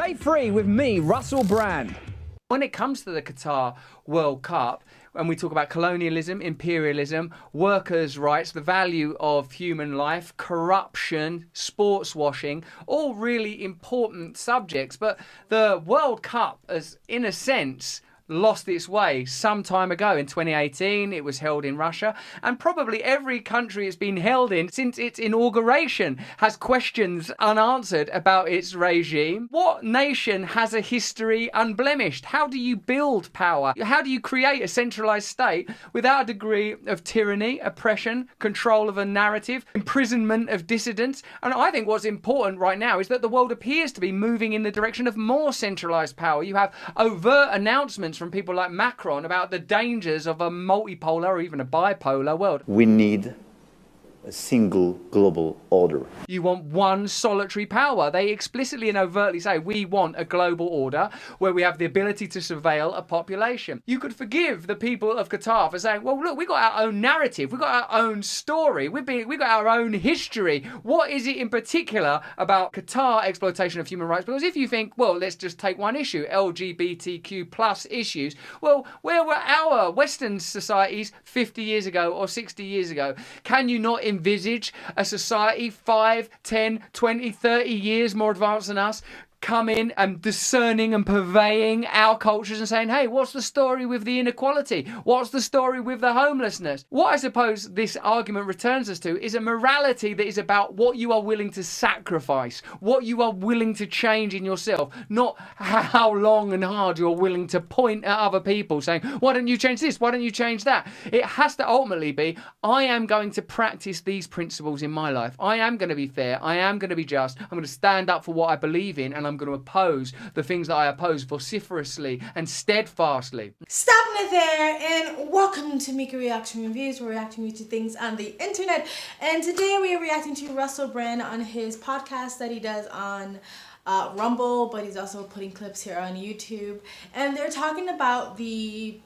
Stay free with me, Russell Brand. When it comes to the Qatar World Cup, and we talk about colonialism, imperialism, workers' rights, the value of human life, corruption, sports washing, all really important subjects. But the World Cup has, in a sense, lost its way some time ago. In 2018, it was held in Russia, and probably every country it's been held in since its inauguration has questions unanswered about its regime. What nation has a history unblemished? How do you build power? How do you create a centralized state without a degree of tyranny, oppression, control of a narrative, imprisonment of dissidents? And I think what's important right now is that the world appears to be moving in the direction of more centralized power. You have overt announcements from people like Macron about the dangers of a multipolar or even a bipolar world. We need a single global order. You want one solitary power. They explicitly and overtly say we want a global order where we have the ability to surveil a population. You could forgive the people of Qatar for saying, well, look, we got our own narrative, we got our own story, we got our own history. What is it in particular about Qatar exploitation of human rights? Because if you think, well, let's just take one issue, LGBTQ plus issues, well, where were our Western societies 50 years ago or 60 years ago? Can you not envisage a society 5, 10, 20, 30 years more advanced than us come in and discerning and purveying our cultures and saying, hey, what's the story with the inequality? What's the story with the homelessness? What I suppose this argument returns us to is a morality that is about what you are willing to sacrifice, what you are willing to change in yourself, not how long and hard you're willing to point at other people saying, why don't you change this? Why don't you change that? It has to ultimately be, I am going to practice these principles in my life. I am going to be fair. I am going to be just. I'm going to stand up for what I believe in, and I'm going to oppose the things that I oppose vociferously and steadfastly. Stopping it there, and welcome to Mika Reaction Reviews. We're reacting to things on the internet, and today we are reacting to Russell Brand on his podcast that he does on Rumble, but he's also putting clips here on YouTube, and they're talking about the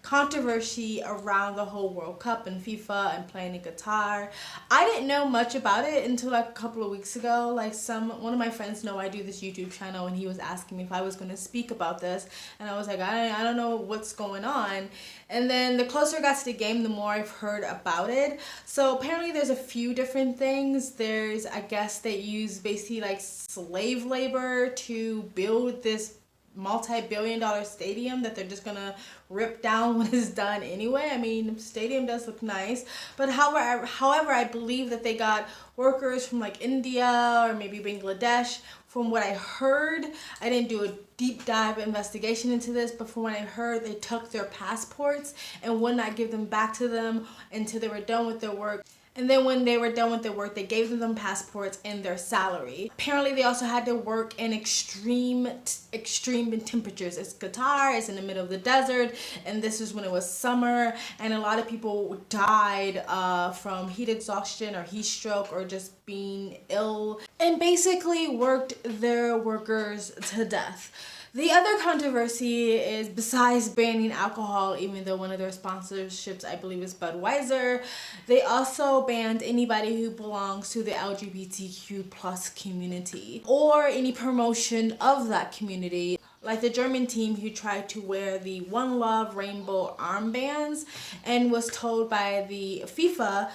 controversy around the whole World Cup and FIFA and playing in Qatar. I didn't know much about it until like a couple of weeks ago. Like one of my friends know I do this YouTube channel, and he was asking me if I was going to speak about this, and I was like, I don't know what's going on. And then the closer I got to the game, the more I've heard about it. So apparently there's a few different things. There's, I guess they use basically like slave labor to build this multi-billion-dollar stadium that they're just gonna rip down when it's done anyway. I mean, the stadium does look nice, but however, I believe that they got workers from like India or maybe Bangladesh. From what I heard, I didn't do a deep dive investigation into this, but from what I heard, they took their passports and would not give them back to them until they were done with their work. And then when they were done with their work, they gave them passports and their salary. Apparently, they also had to work in extreme temperatures. It's Qatar, it's in the middle of the desert, and this is when it was summer, and a lot of people died from heat exhaustion or heat stroke or just being ill, and basically worked their workers to death. The other controversy is, besides banning alcohol, even though one of their sponsorships, I believe, is Budweiser, they also banned anybody who belongs to the LGBTQ plus community or any promotion of that community. Like the German team who tried to wear the One Love rainbow armbands and was told by the FIFA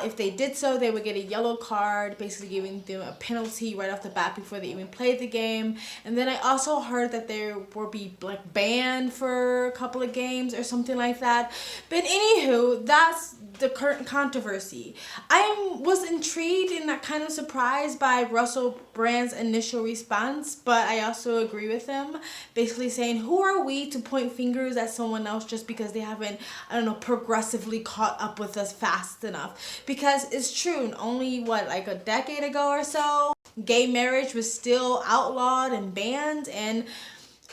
if they did so, they would get a yellow card, basically giving them a penalty right off the bat before they even played the game. And then I also heard that they will be like banned for a couple of games or something like that. But anywho, that's the current controversy. I was intrigued and kind of surprised by Russell Brand's initial response, but I also agree with him. Basically saying, who are we to point fingers at someone else just because they haven't, I don't know, progressively caught up with us fast enough? Because it's true, only like a decade ago or so, gay marriage was still outlawed and banned, and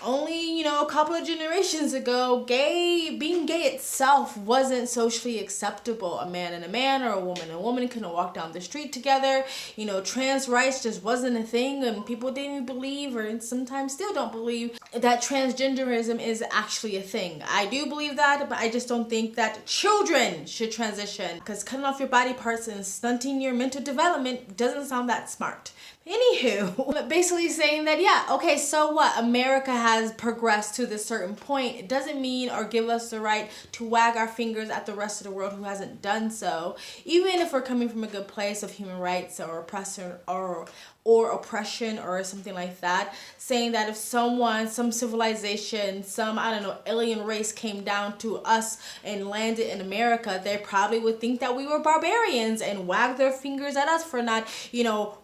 only, a couple of generations ago, being gay itself wasn't socially acceptable. A man and a man, or a woman and a woman couldn't walk down the street together. Trans rights just wasn't a thing, and people didn't even believe, or sometimes still don't believe, that transgenderism is actually a thing. I do believe that, but I just don't think that children should transition, because cutting off your body parts and stunting your mental development doesn't sound that smart. Anywho, basically saying that, yeah, okay, so what? America has progressed to this certain point. It doesn't mean or give us the right to wag our fingers at the rest of the world who hasn't done so, even if we're coming from a good place of human rights or oppression or oppression or something like that, saying that if someone, some civilization, some, I don't know, alien race came down to us and landed in America, they probably would think that we were barbarians and wag their fingers at us for not,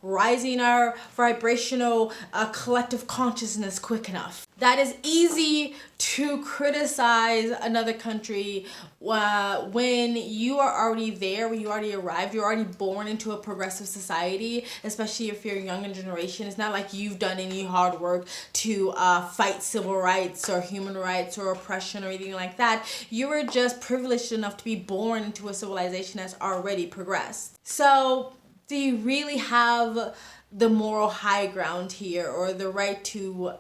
rising our vibrational collective consciousness quick enough. That is easy to criticize another country when you are already there, when you already arrived, you're already born into a progressive society, especially if you're a younger generation. It's not like you've done any hard work to fight civil rights or human rights or oppression or anything like that. You were just privileged enough to be born into a civilization that's already progressed. So do you really have the moral high ground here or the right to,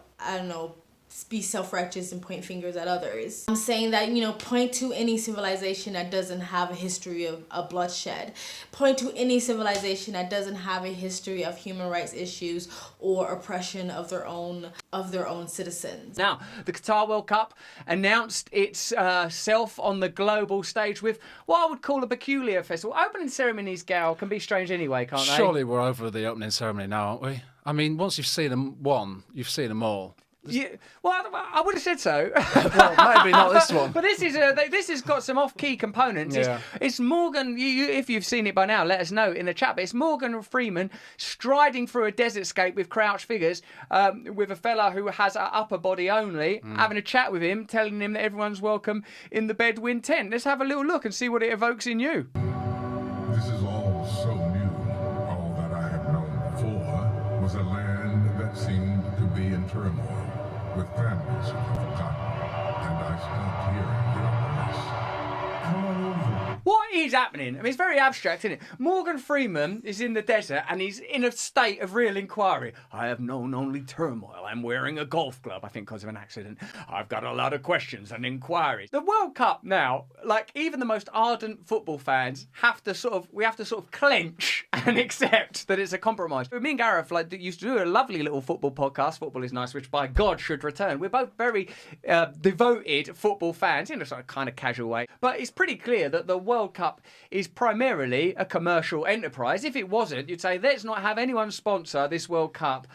be self-righteous and point fingers at others? I'm saying that, point to any civilization that doesn't have a history of bloodshed. Point to any civilization that doesn't have a history of human rights issues or oppression of their own citizens. Now, the Qatar World Cup announced itself on the global stage with what I would call a peculiar festival. Opening ceremonies, Gal, can be strange anyway, can't they? Surely we're over the opening ceremony now, aren't we? I mean, once you've seen them you've seen them all. Yeah, well, I would have said so. Well, maybe not this one. But this has got some off-key components. Yeah. It's Morgan. If you've seen it by now, let us know in the chat. But it's Morgan Freeman striding through a desertscape with crouched figures, with a fella who has an upper body only, having a chat with him, telling him that everyone's welcome in the Bedouin tent. Let's have a little look and see what it evokes in you. This is all so new. All that I have known before was a land that seemed to be in turmoil, with families who have forgotten, and I stopped hearing the unrest. Come on over. What is happening? I mean, it's very abstract, isn't it? Morgan Freeman is in the desert and he's in a state of real inquiry. I have known only turmoil. I'm wearing a golf club, I think, because of an accident. I've got a lot of questions and inquiries. The World Cup now, like even the most ardent football fans have to sort of clench and accept that it's a compromise. Me and Gareth used to do a lovely little football podcast, Football is Nice, which by God should return. We're both very devoted football fans in a sort of kind of casual way. But it's pretty clear that the World Cup is primarily a commercial enterprise. If it wasn't, you'd say, let's not have anyone sponsor this World Cup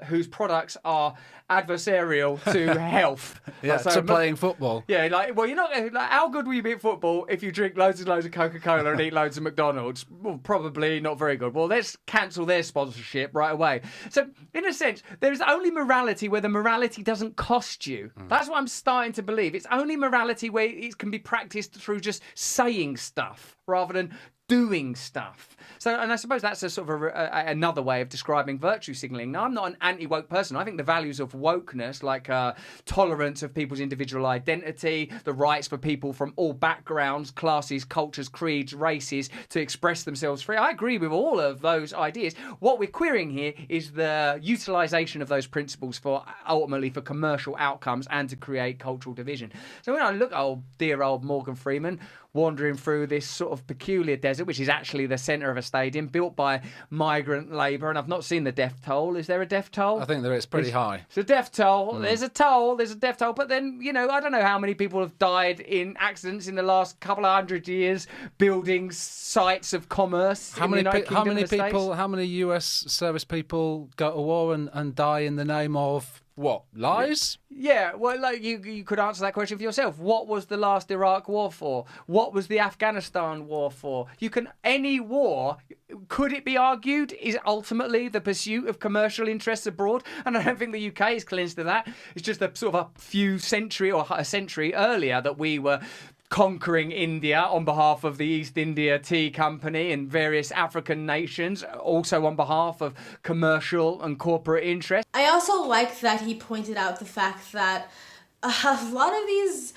whose products are adversarial to health. Yeah, so, to playing football. Yeah, you're not. How good will you be at football if you drink loads and loads of Coca-Cola and eat loads of McDonald's? Well, probably not very good. Well, let's cancel their sponsorship right away. So, in a sense, there is only morality where the morality doesn't cost you. That's what I'm starting to believe. It's only morality where it can be practiced through just saying stuff rather than doing stuff. So, and I suppose that's a sort of another way of describing virtue signalling. Now, I'm not an anti-woke person. I think the values of wokeness, like tolerance of people's individual identity, the rights for people from all backgrounds, classes, cultures, creeds, races to express themselves free. I agree with all of those ideas. What we're querying here is the utilisation of those principles for ultimately for commercial outcomes and to create cultural division. So when I look at dear old Morgan Freeman wandering through this sort of peculiar desert, which is actually the centre of a stadium built by migrant labour, and I've not seen the death toll. Is there a death toll? I think there is pretty high. It's a death toll. There's a death toll. But then, I don't know how many people have died in accidents in the last couple of hundred years building sites of commerce. How many US service people go to war and die in the name of what? Lies? Yeah, well, you could answer that question for yourself. What was the last Iraq war for? What was the Afghanistan war for? Any war, could it be argued, is ultimately the pursuit of commercial interests abroad? And I don't think the UK is cleansed of that. It's just a sort of a century earlier that we were conquering India on behalf of the East India Tea Company and various African nations, also on behalf of commercial and corporate interests. I also like that he pointed out the fact that a lot of these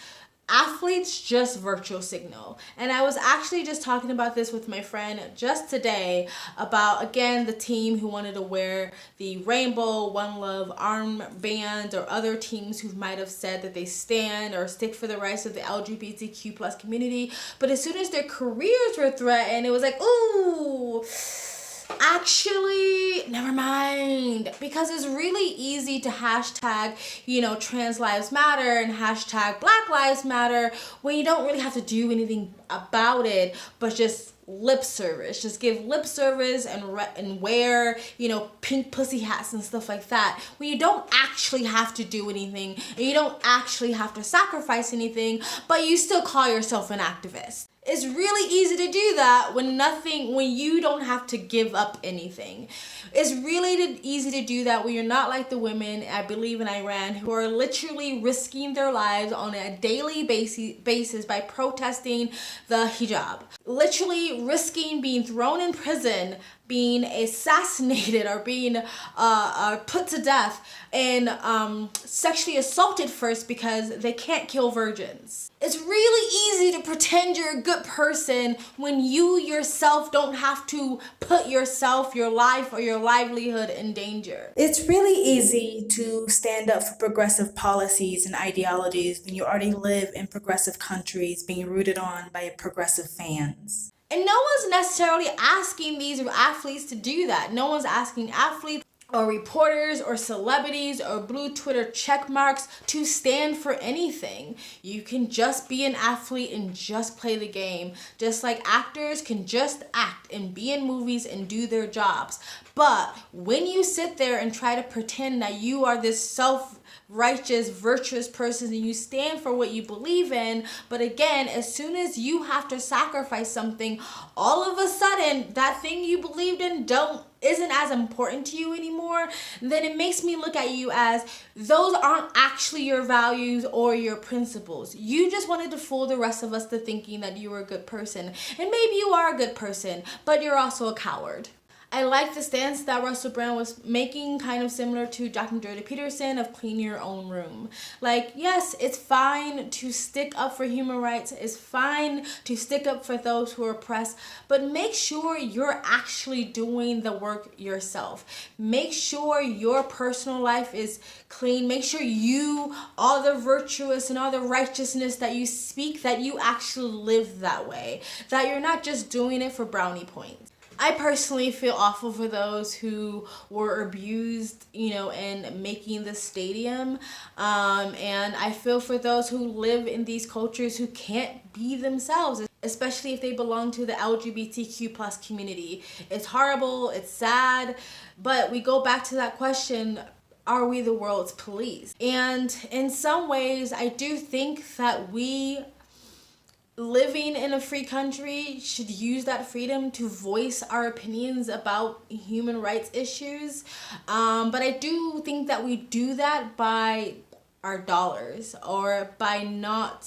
athletes just virtual signal. And I was actually just talking about this with my friend just today about, again, the team who wanted to wear the rainbow One Love armband, or other teams who might have said that they stand or stick for the rights of the LGBTQ plus community. But as soon as their careers were threatened, it was like, ooh, Actually, never mind. Because it's really easy to hashtag, trans lives matter and hashtag Black lives matter when you don't really have to do anything about it, but just lip service. Just give lip service and wear, pink pussy hats and stuff like that. When you don't actually have to do anything and you don't actually have to sacrifice anything, but you still call yourself an activist. It's really easy to do that when you don't have to give up anything. It's really easy to do that when you're not like the women, I believe in Iran, who are literally risking their lives on a daily basis by protesting the hijab. Literally risking being thrown in prison, being assassinated, or being put to death and sexually assaulted first because they can't kill virgins. It's really easy to pretend you're a good person when you yourself don't have to put yourself, your life, or your livelihood in danger. It's really easy to stand up for progressive policies and ideologies when you already live in progressive countries being rooted on by progressive fans. And no one's necessarily asking these athletes to do that. No one's asking athletes or reporters or celebrities or blue Twitter check marks to stand for anything. You can just be an athlete and just play the game. Just like actors can just act and be in movies and do their jobs. But when you sit there and try to pretend that you are this self-righteous, virtuous person and you stand for what you believe in, but again, as soon as you have to sacrifice something, all of a sudden that thing you believed in isn't as important to you anymore, then it makes me look at you as those aren't actually your values or your principles. You just wanted to fool the rest of us to thinking that you were a good person. And maybe you are a good person, but you're also a coward. I like the stance that Russell Brand was making, kind of similar to Dr. Jordan Peterson of clean your own room. Like, yes, it's fine to stick up for human rights. It's fine to stick up for those who are oppressed, but make sure you're actually doing the work yourself. Make sure your personal life is clean. Make sure all the virtuous and all the righteousness that you speak, that you actually live that way. That you're not just doing it for brownie points. I personally feel awful for those who were abused, in making the stadium. And I feel for those who live in these cultures who can't be themselves, especially if they belong to the LGBTQ plus community. It's horrible, it's sad, but we go back to that question, are we the world's police? And in some ways, I do think that we living in a free country should use that freedom to voice our opinions about human rights issues. But I do think that we do that by our dollars or by not,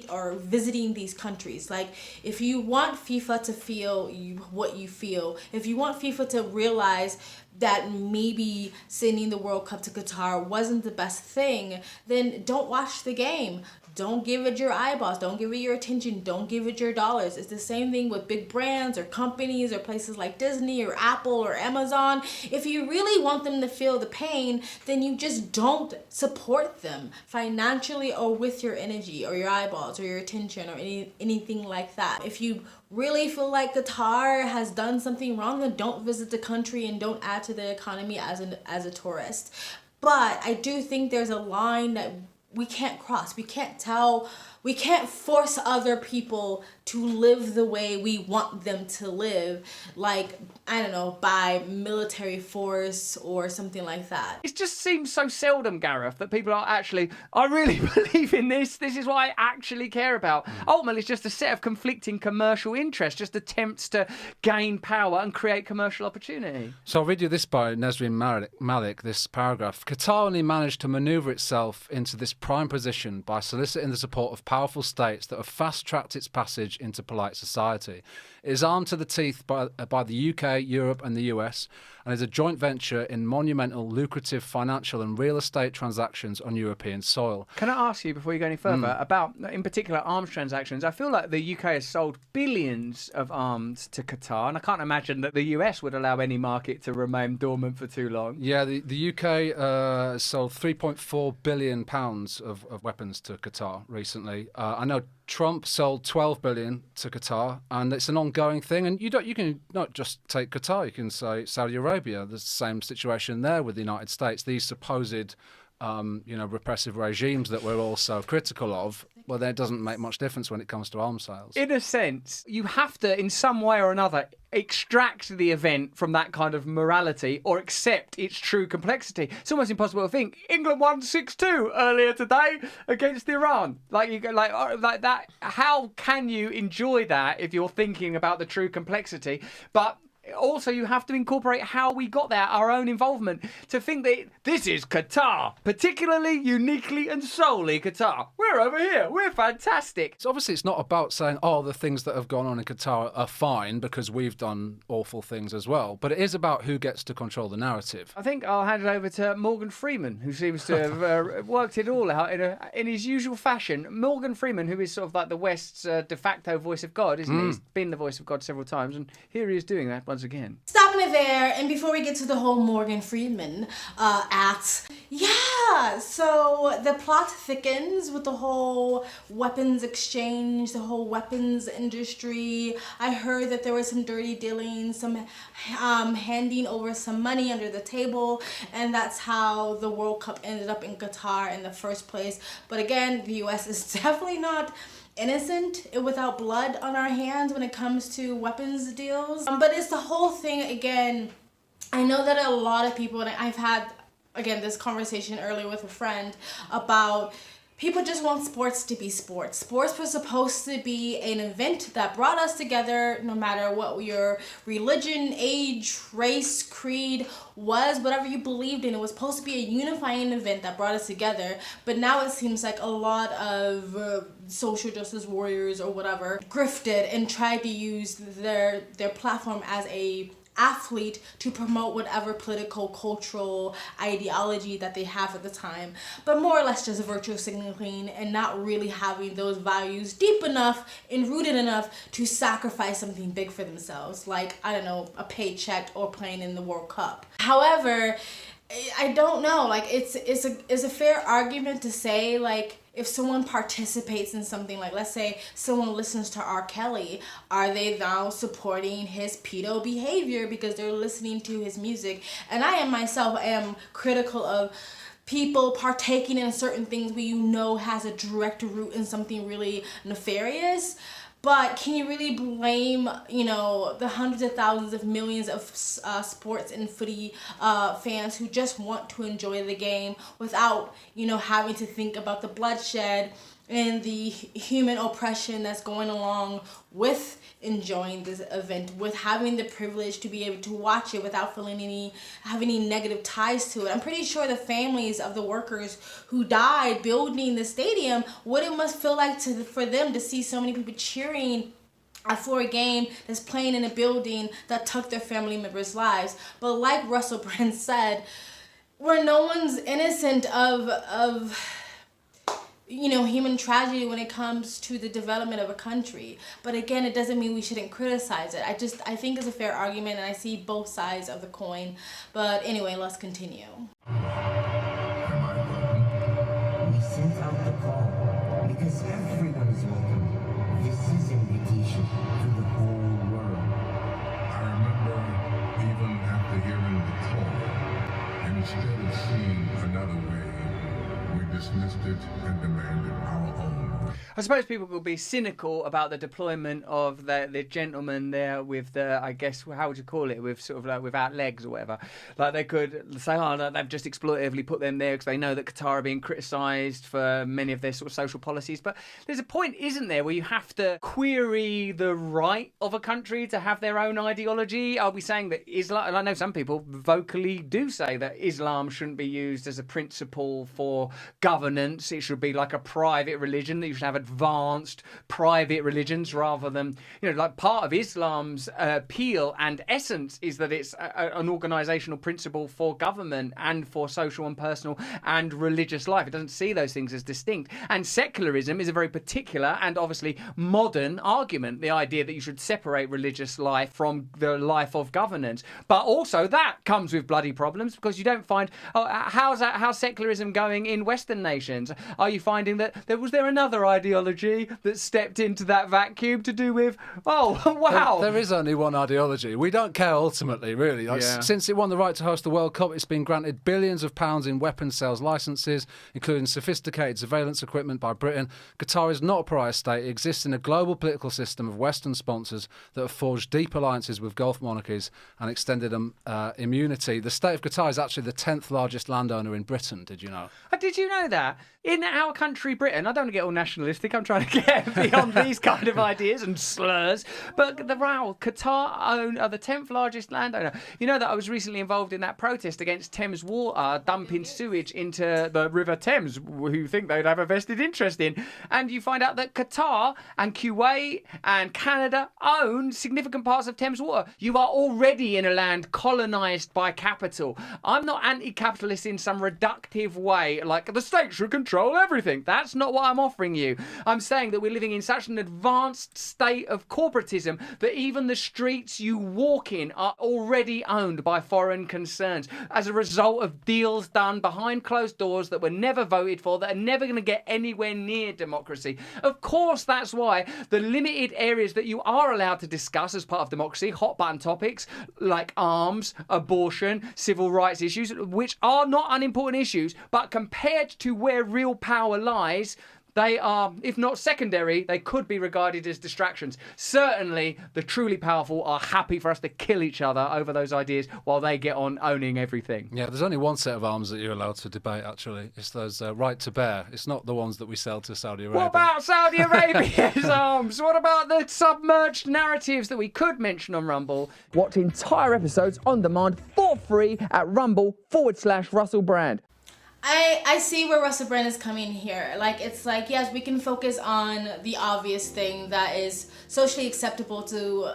or visiting these countries. Like, if you want FIFA to feel what you feel, if you want FIFA to realize that maybe sending the World Cup to Qatar wasn't the best thing, then don't watch the game. Don't give it your eyeballs. Don't give it your attention. Don't give it your dollars. It's the same thing with big brands or companies or places like Disney or Apple or Amazon. If you really want them to feel the pain, then you just don't support them financially or with your energy or your eyeballs or your attention or anything like that. If you really feel like Qatar has done something wrong, then don't visit the country and don't add to the economy as a tourist. But I do think there's a line that we can't cross. We can't force other people to live the way we want them to live, like, I don't know, by military force or something like that. It just seems so seldom, Gareth, that people are actually, I really believe in this. This is what I actually care about. Ultimately, it's just a set of conflicting commercial interests, just attempts to gain power and create commercial opportunity. So I'll read you this by Nesreen Malik, this paragraph. Qatar only managed to manoeuvre itself into this prime position by soliciting the support of powerful states that have fast-tracked its passage into polite society. It is armed to the teeth by the UK, Europe and the US, and is a joint venture in monumental, lucrative financial and real estate transactions on European soil. Can I ask you, before you go any further, about, in particular, arms transactions? I feel like the UK has sold billions of arms to Qatar, and I can't imagine that the US would allow any market to remain dormant for too long. Yeah, the UK sold £3.4 billion of weapons to Qatar recently. recently. I know Trump sold 12 billion to Qatar, and it's an ongoing thing. And you can not just take Qatar, you can say Saudi Arabia. There's the same situation there with the United States. These supposed repressive regimes that we're all so critical of, well, that doesn't make much difference when it comes to arms sales. In a sense, you have to, in some way or another, extract the event from that kind of morality or accept its true complexity. It's almost impossible to think England won 6-2 earlier today against Iran. Like that. How can you enjoy that if you're thinking about the true complexity? But also, you have to incorporate how we got there, our own involvement, to think that this is Qatar, particularly, uniquely and solely Qatar. We're over here. We're fantastic. So obviously it's not about saying, oh, the things that have gone on in Qatar are fine because we've done awful things as well. But it is about who gets to control the narrative. I think I'll hand it over to Morgan Freeman, who seems to have worked it all out in his usual fashion. Morgan Freeman, who is sort of like the West's de facto voice of God, isn't he? He's been the voice of God several times, and here he is doing that once again. Stopping it there, and before we get to the whole Morgan Freeman act, so the plot thickens with the whole weapons exchange, the whole weapons industry. I heard that there was some dirty dealings, some handing over some money under the table, and that's how the World Cup ended up in Qatar in the first place. But again, the US is definitely not innocent without blood on our hands when it comes to weapons deals. But it's the whole thing again. I know that a lot of people, and I've had, again, this conversation earlier with a friend about people just want sports to be sports. Sports was supposed to be an event that brought us together no matter what your religion, age, race, creed was, whatever you believed in. It was supposed to be a unifying event that brought us together. But now it seems like a lot of social justice warriors or whatever grifted and tried to use their platform as a athlete to promote whatever political, cultural ideology that they have at the time, but more or less just virtue signaling and not really having those values deep enough and rooted enough to sacrifice something big for themselves, like, I don't know, a paycheck or playing in the World Cup. However, I don't know, like, it's a fair argument to say, like, if someone participates in something, like let's say someone listens to R. Kelly, are they now supporting his pedo behavior because they're listening to his music? And I am critical of people partaking in certain things where you know has a direct root in something really nefarious. But can you really blame, the hundreds of thousands of millions of sports and footy fans who just want to enjoy the game without, having to think about the bloodshed and the human oppression that's going along with enjoying this event, with having the privilege to be able to watch it without having any negative ties to it? I'm pretty sure the families of the workers who died building the stadium, what it must feel like for them to see so many people cheering for a game that's playing in a building that took their family members' lives. But like Russell Brand said, where no one's innocent of human tragedy when it comes to the development of a country. But again, it doesn't mean we shouldn't criticize it. I think it's a fair argument, and I see both sides of the coin. But anyway, let's continue. We sent out the call because everyone is welcome. This is an invitation to the whole world. I remember even after hearing the call, and instead of seeing another way, we dismissed it and demanded our own. I suppose people will be cynical about the deployment of the gentleman there with the, I guess, how would you call it, with sort of like without legs or whatever. Like they could say, oh, no, they've just exploitatively put them there because they know that Qatar are being criticised for many of their sort of social policies. But there's a point, isn't there, where you have to query the right of a country to have their own ideology? Are we saying that Islam, and I know some people vocally do say that Islam shouldn't be used as a principle for governance. It should be like a private religion, that you should have advanced private religions rather than, like part of Islam's appeal and essence is that it's an organisational principle for government and for social and personal and religious life. It doesn't see those things as distinct. And secularism is a very particular and obviously modern argument, the idea that you should separate religious life from the life of governance. But also that comes with bloody problems because you don't find, how's secularism going in Western nations? Are you finding that there was another another ideology that stepped into that vacuum to do with, oh, wow. There is only one ideology. We don't care ultimately, really. Like, Yeah. Since it won the right to host the World Cup, it's been granted billions of pounds in weapons sales licences, including sophisticated surveillance equipment by Britain. Qatar is not a pariah state. It exists in a global political system of Western sponsors that have forged deep alliances with Gulf monarchies and extended immunity. The state of Qatar is actually the 10th largest landowner in Britain, did you know? Did you know that? In our country, Britain, I don't want to get all nationalistic, I'm trying to get beyond these kind of ideas and slurs, but Qatar are the 10th largest landowner. You know that I was recently involved in that protest against Thames Water dumping sewage into the River Thames, who think they'd have a vested interest in. And you find out that Qatar and Kuwait and Canada own significant parts of Thames Water. You are already in a land colonised by capital. I'm not anti-capitalist in some reductive way, like the state should control everything. That's not what I'm offering you. I'm saying that we're living in such an advanced state of corporatism that even the streets you walk in are already owned by foreign concerns as a result of deals done behind closed doors that were never voted for, that are never going to get anywhere near democracy. Of course, that's why the limited areas that you are allowed to discuss as part of democracy, hot button topics like arms, abortion, civil rights issues, which are not unimportant issues, but compared to where real power lies, they are, if not secondary, they could be regarded as distractions. Certainly, the truly powerful are happy for us to kill each other over those ideas while they get on owning everything. Yeah, there's only one set of arms that you're allowed to debate, actually. It's those right to bear. It's not the ones that we sell to Saudi Arabia. What about Saudi Arabia's arms? What about the submerged narratives that we could mention on Rumble? Watch entire episodes on demand for free at rumble.com/Russell Brand. I see where Russell Brand is coming here. Like, it's like, yes, we can focus on the obvious thing that is socially acceptable to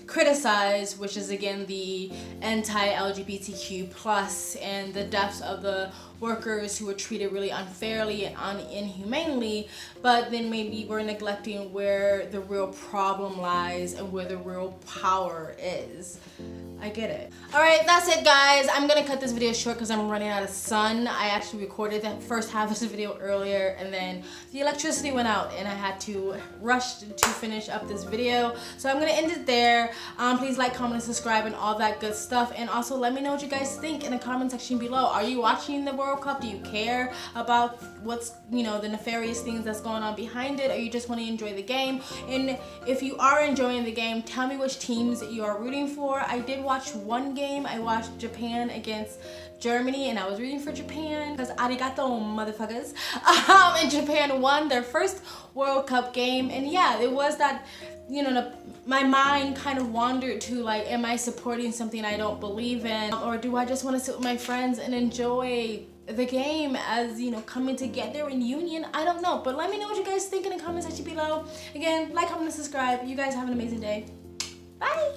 criticize, which is, again, the anti-LGBTQ plus and the deaths of the workers who were treated really unfairly and inhumanely, but then maybe we're neglecting where the real problem lies and where the real power is. I get it. Alright, that's it, guys. I'm gonna cut this video short because I'm running out of sun. I actually recorded the first half of this video earlier and then the electricity went out and I had to rush to finish up this video. So I'm gonna end it there. Please like, comment, and subscribe and all that good stuff. And also let me know what you guys think in the comment section below. Are you watching the World Cup? Do you care about what's, you know, the nefarious things that's going on behind it? Or you just want to enjoy the game? And if you are enjoying the game, tell me which teams you are rooting for. I did watch one game. I watched Japan against Germany and I was rooting for Japan because arigato motherfuckers. And Japan won their first World Cup game, and yeah, it was that, you know, my mind kind of wandered to like, am I supporting something I don't believe in, or do I just want to sit with my friends and enjoy the game as, you know, coming together in union? I don't know, but let me know what you guys think in the comment section below. Again, like, comment, and subscribe. You guys have an amazing day. Bye.